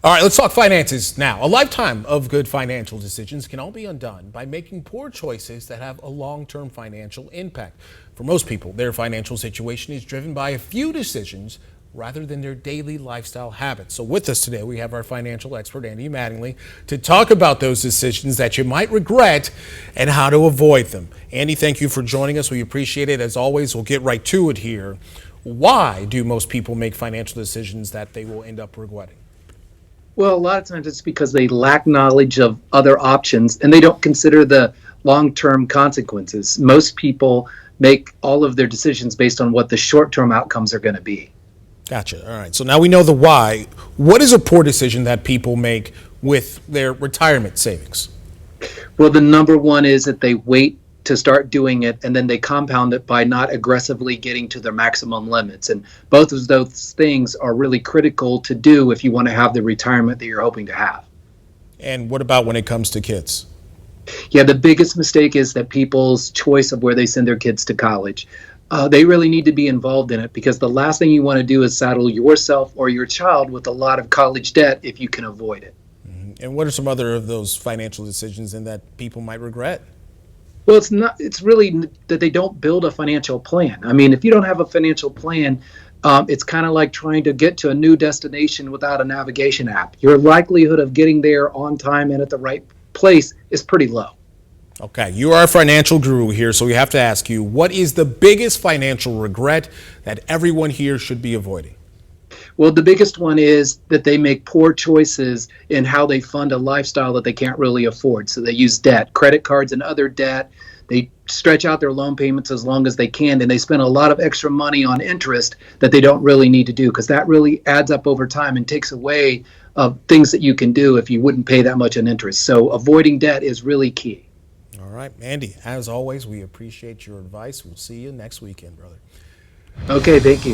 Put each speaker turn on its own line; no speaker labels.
All right, let's talk finances now. A lifetime of good financial decisions can all be undone by making poor choices that have a long-term financial impact. For most people, their financial situation is driven by a few decisions rather than their daily lifestyle habits. So with us today, we have our financial expert, Andy Mattingly, to talk about those decisions that you might regret and how to avoid them. Andy, thank you for joining us. We appreciate it. As always, we'll get right to it here. Why do most people make financial decisions that they will end up regretting?
Well, a lot of times it's because they lack knowledge of other options and they don't consider the long-term consequences. Most people make all of their decisions based on what the short-term outcomes are going to be.
Gotcha. All right. So now we know the why. What is a poor decision that people make with their retirement savings?
Well, the number one is that they wait to start doing it and then they compound it by not aggressively getting to their maximum limits. And both of those things are really critical to do if you want to have the retirement that you're hoping to have.
And what about when it comes to kids?
Yeah, the biggest mistake is that people's choice of where they send their kids to college. They really need to be involved in it because the last thing you want to do is saddle yourself or your child with a lot of college debt if you can avoid it.
And what are some other of those financial decisions and that people might regret?
Well, it's really that they don't build a financial plan. I mean, if you don't have a financial plan, it's kind of like trying to get to a new destination without a navigation app. Your likelihood of getting there on time and at the right place is pretty low.
Okay, you are a financial guru here, so we have to ask you, what is the biggest financial regret that everyone here should be avoiding?
Well, the biggest one is that they make poor choices in how they fund a lifestyle that they can't really afford. So they use debt, credit cards and other debt. They stretch out their loan payments as long as they can, and they spend a lot of extra money on interest that they don't really need to do because that really adds up over time and takes away things that you can do if you wouldn't pay that much in interest. So avoiding debt is really key.
All right, Andy, as always, we appreciate your advice. We'll see you next weekend, brother.
Okay, thank you.